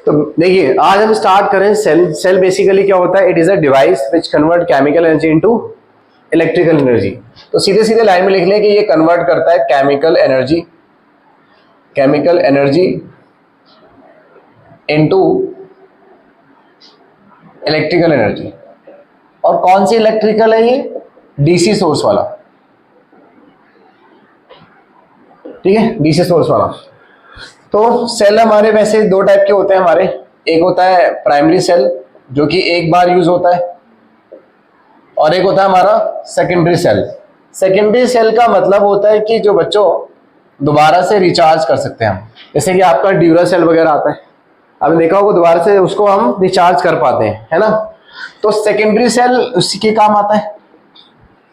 तो देखिए आज हम स्टार्ट करें सेल। सेल बेसिकली क्या होता है? It is a device which convert chemical energy into electrical energy. तो सीधे सीधे लाइन में लिख लें कि ये कन्वर्ट करता है chemical energy into electrical energy. और कौन सी इलेक्ट्रिकल है ये? डीसी सोर्स वाला, ठीक है, डीसी सोर्स वाला। तो सेल हमारे वैसे दो टाइप के होते हैं हमारे। एक होता है प्राइमरी सेल जो कि एक बार यूज होता है, और एक होता है हमारा सेकेंडरी सेल। सेकेंडरी सेल का मतलब होता है कि जो बच्चों दोबारा से रिचार्ज कर सकते हैं हम, जैसे कि आपका ड्यूरा सेल वगैरह आता है, आपने देखा होगा, दोबारा से उसको हम रिचार्ज कर पाते हैं, है ना। तो सेकेंडरी सेल उसी के काम आता है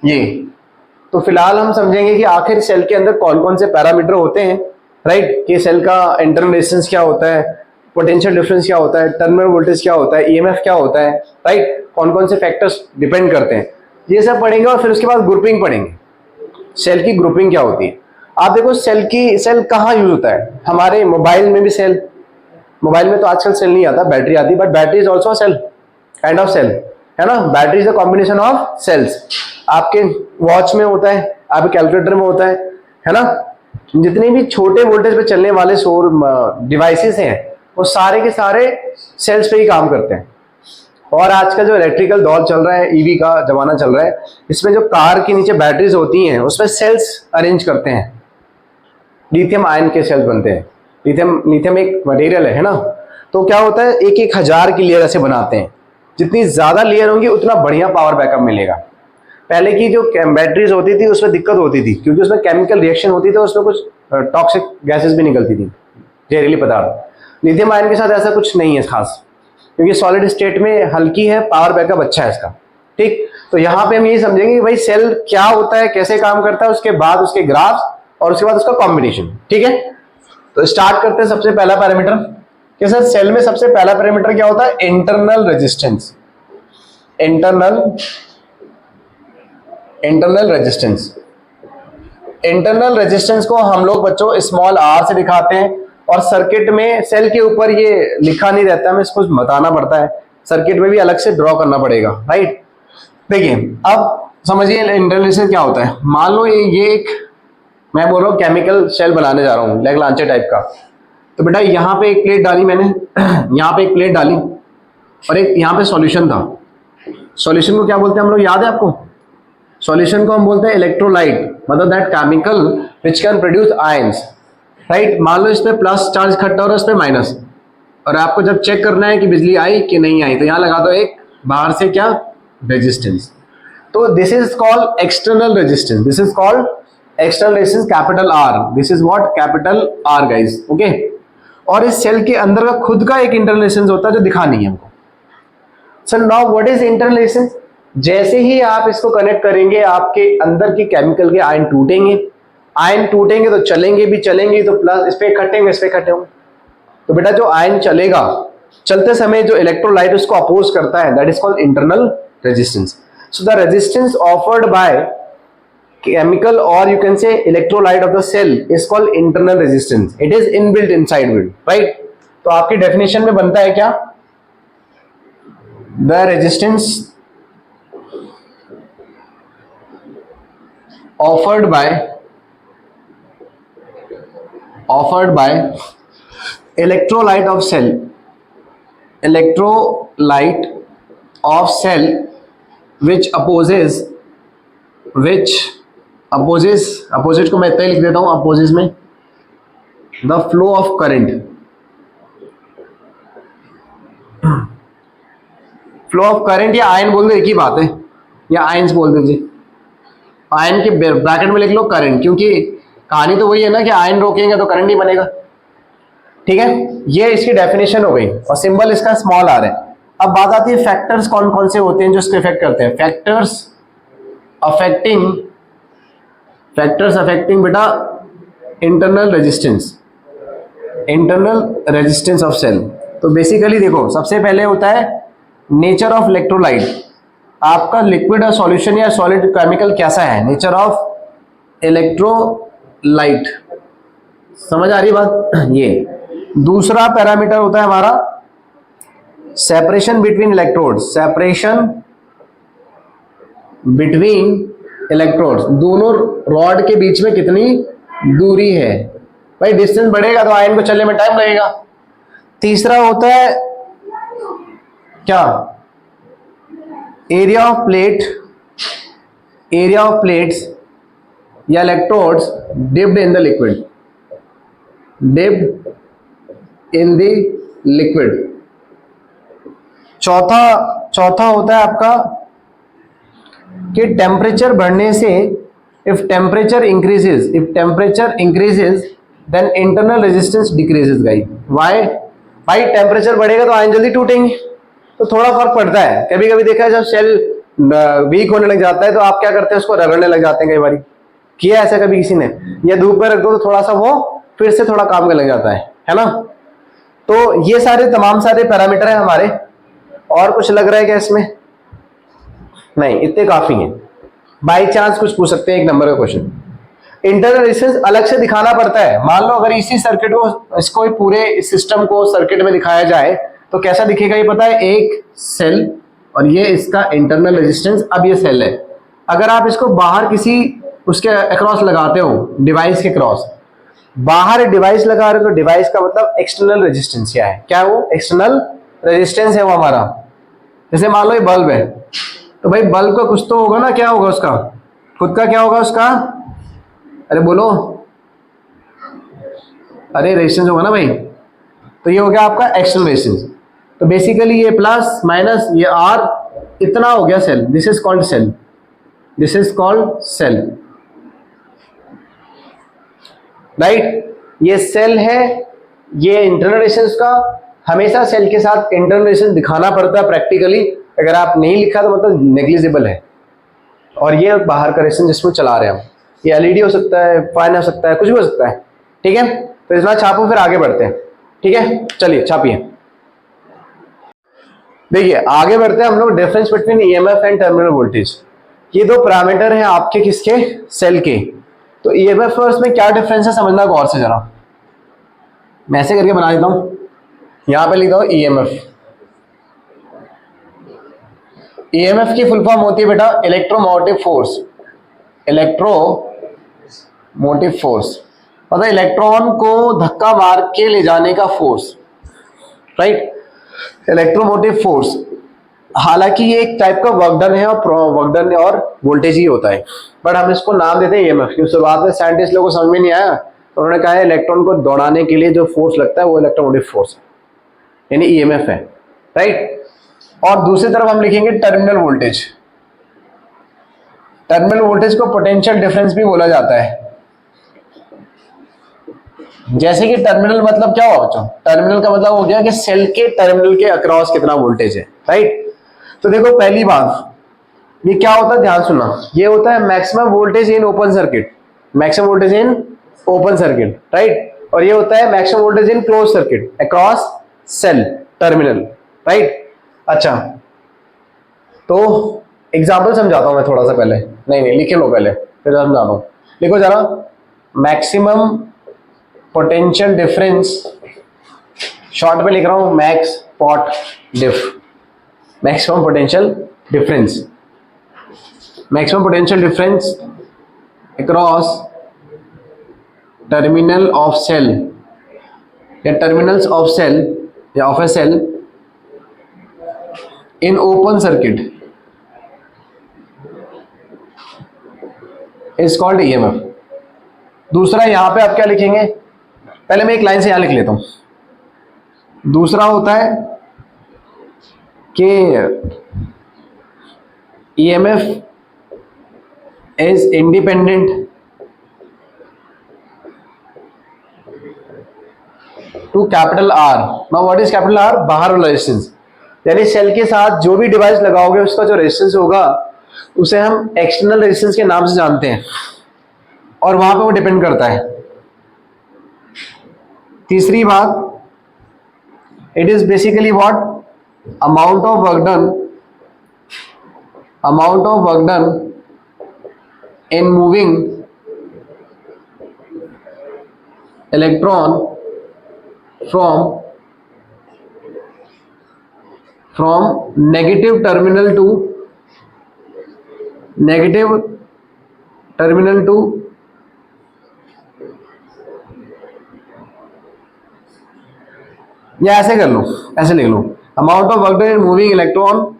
ये। तो फिलहाल हम समझेंगे कि आखिर सेल के अंदर कौन कौन से पैरामीटर होते हैं, राइट। कि सेल का इंटरनल रेजिस्टेंस क्या होता है, पोटेंशियल डिफरेंस क्या होता है, टर्मिनल वोल्टेज क्या होता है, ईएमएफ क्या होता है, राइट। कौन कौन से फैक्टर्स डिपेंड करते हैं, ये सब पढ़ेंगे। और फिर उसके बाद ग्रुपिंग पढ़ेंगे, सेल की ग्रुपिंग क्या होती है। आप देखो सेल कहाँ यूज होता है? हमारे मोबाइल में भी सेल, मोबाइल में तो आजकल सेल नहीं आता, बैटरी आती है, but battery is also cell, kind of cell, है ना। Battery is a combination of cells. आपके वॉच में होता है, आपके कैलकुलेटर में होता है ना। जितने भी छोटे वोल्टेज पे चलने वाले सौर डिवाइसेस हैं वो सारे के सारे सेल्स पे ही काम करते हैं। और आजकल जो इलेक्ट्रिकल दौर चल रहा है, ईवी का जमाना चल रहा है, इसमें जो कार के नीचे बैटरीज होती हैं उसमें सेल्स अरेंज करते हैं, लिथियम आयन के सेल्स बनते हैं। लिथियम एक मटेरियल है ना। तो क्या होता है, एक एक हजार की लेयर ऐसे बनाते हैं। जितनी ज्यादा लेयर होंगी उतना बढ़िया पावर बैकअप मिलेगा। पहले की जो बैटरीज होती थी उसमें दिक्कत होती थी, क्योंकि उसमें केमिकल रिएक्शन होती थी, उसमें कुछ टॉक्सिक गैसेस भी निकलती थी, जहरीली पदार्थ। लिथियम आयन के साथ ऐसा कुछ नहीं है खास, क्योंकि सॉलिड स्टेट में हल्की है, पावर बैकअप अच्छा है इसका, ठीक। तो यहाँ पे हम यही समझेंगे कि भाई सेल क्या होता है, कैसे काम करता है, उसके बाद उसके ग्राफ्स, और उसके बाद उसका कॉम्बिनेशन, ठीक है। तो स्टार्ट करते हैं। सबसे पहला पैरामीटर कि सर सेल में सबसे पहला पैरामीटर क्या होता है? Internal resistance. इंटरनल रेजिस्टेंस को हम लोग बच्चों स्मॉल आर से दिखाते हैं, और सर्किट में सेल के ऊपर ये लिखा नहीं रहता, हमें इसको बताना पड़ता है, सर्किट में भी अलग से ड्रॉ करना पड़ेगा, राइट। देखिए अब समझिए इंटरनल रेजिस्टेंस क्या होता है। मान लो ये एक, मैं बोल रहा हूँ केमिकल सेल बनाने जा रहा हूँ लैग्रांजे टाइप का। तो बेटा यहाँ पे एक प्लेट डाली मैंने यहाँ पे एक प्लेट डाली, और एक यहाँ पे सॉल्यूशन था। सॉल्यूशन को क्या बोलते हैं हम लोग, याद है आपको? सॉल्यूशन को हम बोलते हैं इलेक्ट्रोलाइट, मतलब that chemical which can produce ions, right. मान लो इसमें प्लस चार्ज इकट्ठा हो रहा है, इसमें माइनस, और आपको जब चेक करना है कि बिजली आई कि नहीं आई, तो यहाँ लगा दो एक बाहर से क्या, रेजिस्टेंस। तो this is called external resistance. This is called external resistance, capital R. This is what, capital R guys, okay. और इस सेल के अंदर का खुद का एक इंटरनल रेजिस्टेंस होता है जो दिखा नहीं है हमको। So now what is internal resistance? जैसे ही आप इसको कनेक्ट करेंगे, आपके अंदर की केमिकल के आयन टूटेंगे। आयन टूटेंगे तो चलेंगे भी, चलेंगे तो प्लस इस पे इकट्ठे होंगे, इस पे इकट्ठे होंगे। तो बेटा जो आयन चलेगा, चलते समय जो इलेक्ट्रोलाइट उसको अपोज करता है, that is called internal resistance. So the resistance offered by chemical, or you can say electrolyte of the cell, is called internal resistance. It is inbuilt inside it, right? तो आपकी definition में बनता है क्या? The resistance offered by electrolyte of cell which opposite को मैं इतना ही लिख देता हूं, अपोजिट में the flow of current. Flow of current या आयन बोल दो, एक ही बात है, या आयंस बोल दीजिए। आयन के ब्रैकेट में लिख लो करंट, क्योंकि कहानी तो वही है ना कि आयन रोकेंगे तो करंट नहीं बनेगा, ठीक है। ये इसकी डेफिनेशन हो गई, और सिंबल इसका स्मॉल आर है। अब बात आती है फैक्टर्स कौन कौन से होते हैं जो इसको इफेक्ट करते हैं। फैक्टर्स अफेक्टिंग बेटा इंटरनल रेजिस्टेंस ऑफ सेल। तो बेसिकली देखो, सबसे पहले होता है नेचर ऑफ इलेक्ट्रोलाइट। आपका लिक्विड और सॉल्यूशन या सॉलिड केमिकल कैसा है, नेचर ऑफ इलेक्ट्रोलाइट। समझ आ रही बात? ये दूसरा पैरामीटर होता है हमारा separation between electrodes, separation between electrodes, दोनों रॉड के बीच में कितनी दूरी है। भाई डिस्टेंस बढ़ेगा तो आयन को चलने में टाइम लगेगा। तीसरा होता है क्या, area of plate, area of plates या electrodes dipped in the liquid, dipped in the liquid. चौथा होता है आपका कि टेम्परेचर बढ़ने से, if temperature increases then internal resistance decreases. Why? भाई टेम्परेचर बढ़ेगा तो आयन जल्दी टूटेंगे, तो थोड़ा फर्क पड़ता है। कभी कभी देखा है जब सेल वीक होने लग जाता है तो आप क्या करते हैं, उसको रगड़ने लग जाते हैं। कई बार किया ऐसा कभी किसी ने, या धूप में रख दो तो थोड़ा सा वो फिर से थोड़ा काम करने लग जाता है ना। तो ये सारे तमाम सारे पैरामीटर है हमारे। और कुछ लग रहा है क्या इसमें? नहीं, इतने काफी हैं। बाई चांस कुछ पूछ सकते हैं, एक नंबर का क्वेश्चन। इंटरनल रेजिस्टेंस अलग से दिखाना पड़ता है। मान लो अगर इसी सर्किट को, इसको पूरे सिस्टम को सर्किट में दिखाया जाए तो कैसा दिखेगा ये पता है? एक सेल और ये इसका इंटरनल रेजिस्टेंस। अब ये सेल है, अगर आप इसको बाहर किसी उसके अक्रॉस लगाते हो, डिवाइस के क्रॉस, बाहर डिवाइस लगा रहे हो तो डिवाइस का मतलब एक्सटर्नल रेजिस्टेंस क्या है? क्या है वो? एक्सटर्नल रेजिस्टेंस है वो हमारा। जैसे मान लो ये बल्ब है, तो भाई बल्ब का कुछ तो होगा ना, क्या होगा उसका खुद का, क्या होगा उसका? अरे बोलो, अरे रेजिस्टेंस होगा ना भाई। तो ये हो गया आपका एक्सटर्नल रेजिस्टेंस। तो बेसिकली ये प्लस माइनस ये आर इतना हो गया cell. This is called cell, this is called cell, right. ये सेल है, ये इंटरनल रेजिस्टेंस का। हमेशा सेल के साथ इंटरनल रेजिस्टेंस दिखाना पड़ता है प्रैक्टिकली। अगर आप नहीं लिखा तो मतलब नेग्लिजिबल है। और ये बाहर का रेजिस्टेंस जिसमें चला रहे हैं हम, ये एलईडी हो सकता है, फैन हो सकता है, कुछ भी हो सकता है, ठीक है। तो इस बार छापो, फिर आगे बढ़ते हैं, ठीक है। चलिए छापिए। देखिए आगे बढ़ते हैं हम लोग। Difference between EMF and terminal voltage, ये दो पैरामीटर हैं आपके किसके? सेल के। तो ईएमएफ और इसमें क्या डिफरेंस है समझना गौर से जरा। मैं ऐसे करके बना देता हूं, यहां पे लिख दो ईएमएफ। ईएमएफ की फुल फॉर्म होती है बेटा इलेक्ट्रोमोटिव फोर्स। इलेक्ट्रोमोटिव फोर्स मतलब इलेक्ट्रॉन को धक्का मार के ले जाने का फोर्स, राइट। इलेक्ट्रोमोटिव फोर्स, हालांकि ये एक टाइप का वर्क डन है और वर्क डन और वोल्टेज ही होता है, बट हम इसको नाम देते हैं ईएमएफ। क्योंकि शुरुआत में साइंटिस्ट लोगों को समझ में नहीं आया तो उन्होंने कहा है इलेक्ट्रॉन को दौड़ाने के लिए जो फोर्स लगता है वो इलेक्ट्रोमोटिव फोर्स यानी ईएमएफ है, राइट। और दूसरी तरफ हम लिखेंगे टर्मिनल वोल्टेज। टर्मिनल वोल्टेज को पोटेंशियल डिफरेंस भी बोला जाता है। जैसे कि टर्मिनल मतलब क्या हुआ बच्चों? टर्मिनल का मतलब हो गया कि सेल के टर्मिनल के अक्रॉस कितना वोल्टेज है, राइट। तो देखो पहली बात, ये क्या होता है ध्यान सुनना, ये होता है maximum voltage in open circuit, maximum voltage in open circuit, right. और ये होता है maximum voltage in close circuit across cell terminal, right. अच्छा तो एग्जाम्पल समझाता हूं मैं थोड़ा सा पहले, नहीं लिखे लो पहले फिर समझाता हूं। लिखो जरा, मैक्सिमम पोटेंशियल डिफरेंस, शॉर्ट में लिख रहा हूं max pot diff, maximum potential difference, maximum potential difference across terminal of cell या टर्मिनल्स ऑफ सेल या of a cell in open circuit is called EMF. दूसरा यहां पे आप क्या लिखेंगे, पहले मैं एक लाइन से यहां लिख लेता हूं। दूसरा होता है कि EMF is independent to capital R. Now what is capital R? बाहर वाला रेजिस्टेंस, यानी सेल के साथ जो भी डिवाइस लगाओगे उसका जो रेजिस्टेंस होगा उसे हम एक्सटर्नल रेजिस्टेंस के नाम से जानते हैं और वहां पे वो डिपेंड करता है। तीसरी बात, it is basically what? Amount of work done in moving electron from from negative terminal to या ऐसे कर लो, ऐसे लिख लो, amount of work done in moving electron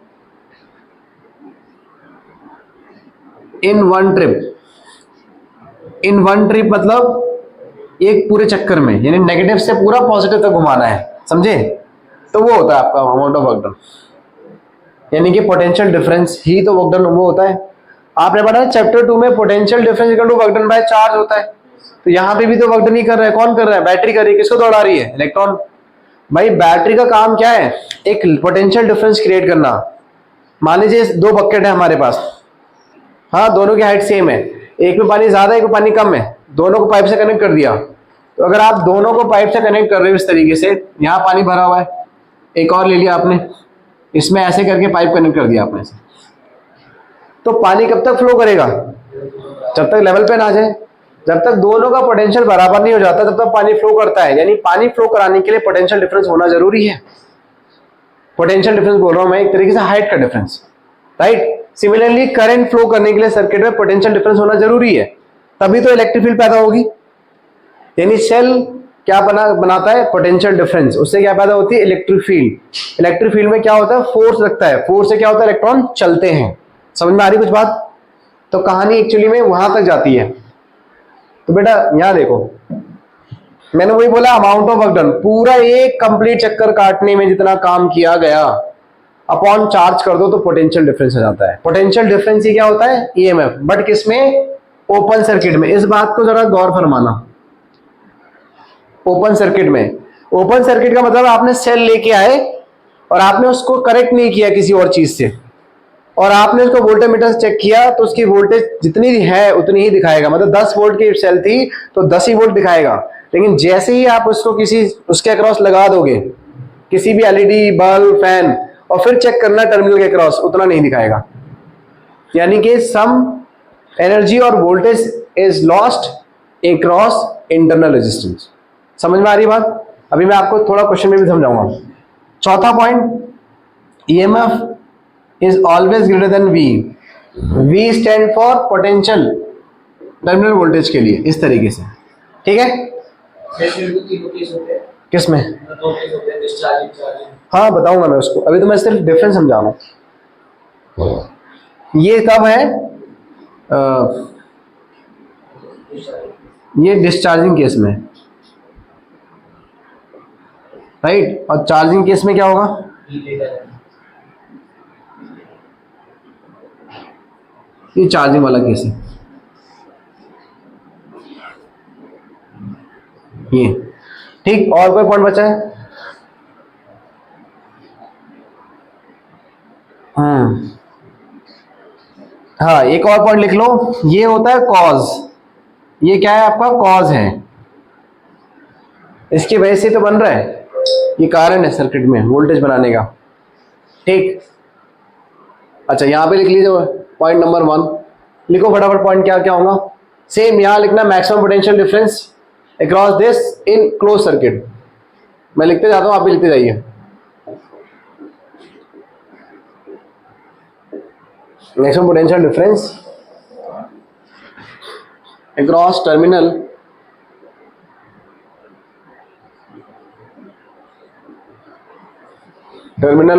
in one trip मतलब एक पूरे चक्कर में, यानी नेगेटिव से पूरा पॉजिटिव तक घुमाना है, समझे? तो वो होता है आपका अमाउंट ऑफ वर्क डन, यानी कि पोटेंशियल डिफरेंस ही तो वर्क डन वो होता है। आपने पढ़ा चैप्टर 2 में potential difference equal to work done by charge होता है, तो यहाँ पे भी तो वर्क डन ही कर रहा है। कौन कर रहा है? बैटरी कर रही है। किसको दौड़ा रही है? इलेक्ट्रॉन। भाई बैटरी का काम क्या है? एक पोटेंशियल डिफरेंस क्रिएट करना। मान लीजिए दो बकेट है हमारे पास, हाँ, दोनों की हाइट सेम है, एक में पानी ज्यादा है, एक में पानी कम है, दोनों को पाइप से कनेक्ट कर दिया। तो अगर आप दोनों को पाइप से कनेक्ट कर रहे हो इस तरीके से, यहाँ पानी भरा हुआ है, एक और ले लिया आपने, इसमें ऐसे करके पाइप कनेक्ट कर दिया आपने से, तो पानी कब तक फ्लो करेगा? जब तक लेवल पे ना आ जाए। जब तक दोनों का पोटेंशियल बराबर नहीं हो जाता तब तक पानी फ्लो करता है, यानी पानी फ्लो कराने के लिए पोटेंशियल डिफरेंस होना जरूरी है। पोटेंशियल डिफरेंस बोल रहा हूं मैं एक तरीके से हाइट का difference, right? Similarly current flow करने के लिए सर्किट में पोटेंशियल डिफरेंस होना जरूरी है, तभी तो इलेक्ट्रिक फील्ड पैदा होगी। यानी सेल क्या बनाता है? पोटेंशियल डिफरेंस, उससे क्या पैदा होती है? Electric field. इलेक्ट्रिक फील्ड में क्या होता है? फोर्स लगता है, फोर्स से क्या होता है? इलेक्ट्रॉन चलते हैं। समझ में आ रही कुछ बात? तो कहानी एक्चुअली में वहां तक जाती है। तो बेटा यहां देखो, मैंने वही बोला अमाउंट ऑफ वर्क डन, पूरा एक कंप्लीट चक्कर काटने में जितना काम किया गया अपॉन चार्ज कर दो तो पोटेंशियल डिफरेंस हो जाता है। पोटेंशियल डिफरेंस ही क्या होता है? ईएमएफ। बट किसमें? ओपन सर्किट में। इस बात को जरा गौर फरमाना। ओपन सर्किट में, ओपन सर्किट का मतलब आपने सेल लेके आए और आपने उसको करेक्ट नहीं किया किसी और चीज से, और आपने उसको वोल्टेमीटर से चेक किया तो उसकी वोल्टेज जितनी है उतनी ही दिखाएगा। मतलब 10 वोल्ट की सेल थी तो 10 ही वोल्ट दिखाएगा, लेकिन जैसे ही आप उसको किसी उसके अक्रॉस लगा दोगे, किसी भी एलईडी बल्ब फैन, और फिर चेक करना टर्मिनल के अक्रॉस, उतना नहीं दिखाएगा। यानी कि सम एनर्जी और voltage is lost across internal resistance. समझ में आ रही बात? अभी मैं आपको थोड़ा क्वेश्चन में भी समझाऊंगा। चौथा point, EMF is always greater than V. V stand for potential terminal voltage के लिए, इस तरीके से, ठीक है? किसमें? हाँ बताऊंगा मैं उसको, अभी तो मैं सिर्फ डिफरेंस समझा रहा हूं। ये कब है? ये डिस्चार्जिंग केस में, राइट? और चार्जिंग केस में क्या होगा? ये चार्जिंग वाला केस है ये, ठीक? और कोई पॉइंट बचा है? हाँ, एक और पॉइंट लिख लो, ये होता है कॉज। ये क्या है आपका? कॉज है, इसकी वजह से तो बन रहा है, ये कारण है सर्किट में वोल्टेज बनाने का, ठीक? अच्छा यहां पे लिख लीजिए पॉइंट नंबर 1, लिखो फटाफट पॉइंट क्या क्या होगा। सेम यहां लिखना maximum potential difference across this in close circuit. मैं लिखते जाता हूं, आप भी लिखते जाइए। Maximum potential difference across terminal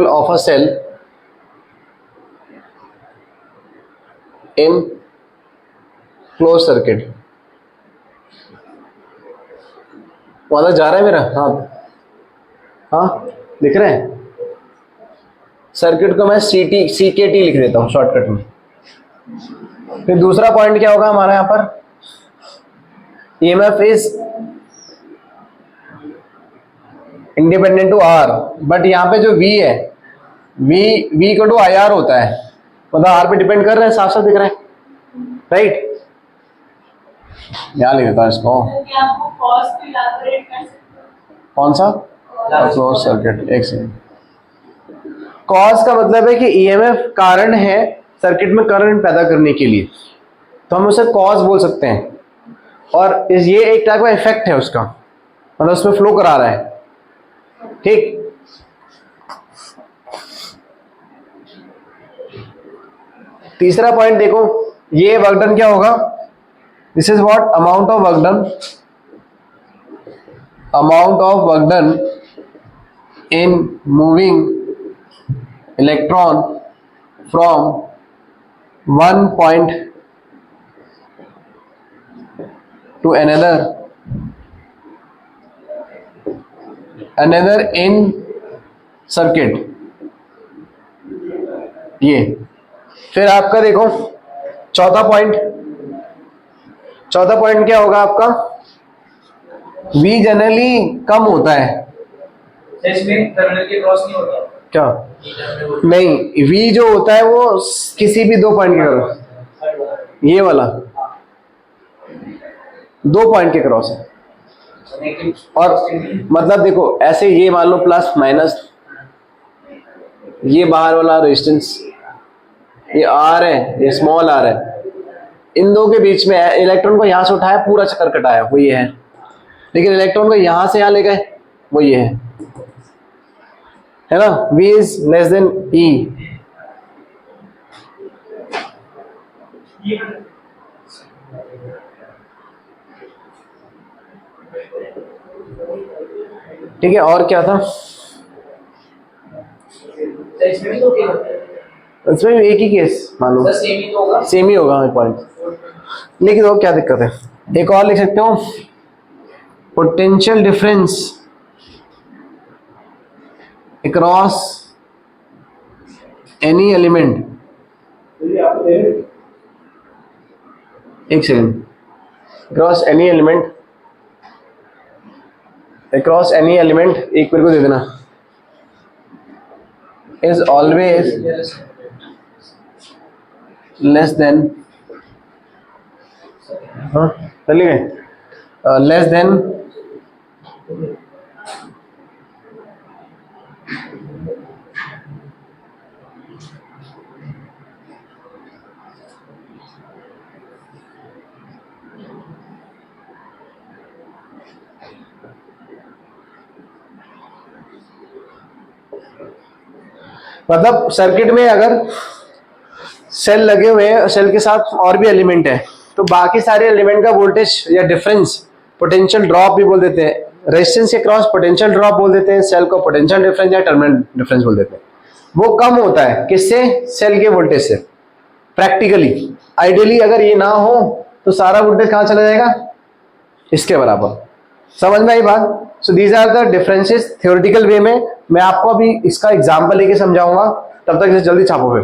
of a cell in close circuit. वाला जा रहा है मेरा हाथ? हाँ लिख रहे हैं। सर्किट को मैं CKT लिख देता हूं शॉर्टकट में। फिर दूसरा पॉइंट क्या होगा हमारा यहां पर? EMF is independent to R, but यहाँ पे जो V है, V को टू IR होता है, मतलब R पे डिपेंड कर रहे हैं, साफ साफ दिख रहा है, राइट? यहाँ लिख देता हूँ इसको। कौन सा? Close circuit. एक सेकंड। कॉज का मतलब है कि EMF कारण है सर्किट में करंट पैदा करने के लिए, तो हम उसे कॉज बोल सकते हैं। और ये एक टाइप का इफेक्ट है उसका, मतलब उसमें फ्लो करा रहा है, ठीक? तीसरा पॉइंट देखो, ये वर्क डन क्या होगा, this is what amount of work done, amount of work done in moving electron from one point two another in circuit. ये फिर आपका देखो चौथा पॉइंट क्या होगा आपका, V जनरली कम होता है, इसमें टर्मिनल के क्रॉस नहीं होता क्या नहीं, V जो होता है वो किसी भी दो पॉइंट के क्रॉस, ये वाला दो पॉइंट के क्रॉस है। और मतलब देखो ऐसे, ये मान लो प्लस माइनस, ये बाहर वाला रेजिस्टेंस, ये आर है, ये स्मॉल आर है, इन दो के बीच में है, इलेक्ट्रॉन को यहां से उठाया पूरा चक्कर कटाया, वो ये है, लेकिन इलेक्ट्रॉन को यहां से यहां ले गए, वो ये है ना, V is less than E। ठीक है, और क्या था इसमें एक ही केस मानो, सेम ही होगा पॉइंट, लेकिन वो क्या दिक्कत है, एक और लिख सकते हो, potential difference across any element, एक सेकेंड, अक्रॉस एनी एलिमेंट एक मेरे को दे देना, इज ऑलवेज लेस देन, हाँ चलिए गए, लेस देन मतलब सर्किट में अगर सेल लगे हुए हैं, सेल के साथ और भी एलिमेंट है, तो बाकी सारे एलिमेंट का वोल्टेज या डिफरेंस पोटेंशियल ड्रॉप भी बोल देते हैं, रेजिस्टेंस के क्रॉस पोटेंशियल ड्रॉप बोल देते हैं, सेल को पोटेंशियल डिफरेंस या टर्मिनल डिफरेंस बोल देते हैं। वो कम होता है किससे, सेल के वोल्टेज से। प्रैक्टिकली आइडियली अगर ये ना हो तो सारा वोल्टेज कहां चला जाएगा, इसके बराबर। समझ में आई बात। So these are the differences theoretical way में। मैं आपको अभी इसका एग्जांपल लेके समझाऊंगा, तब तक इसे जल्दी छापो फिर।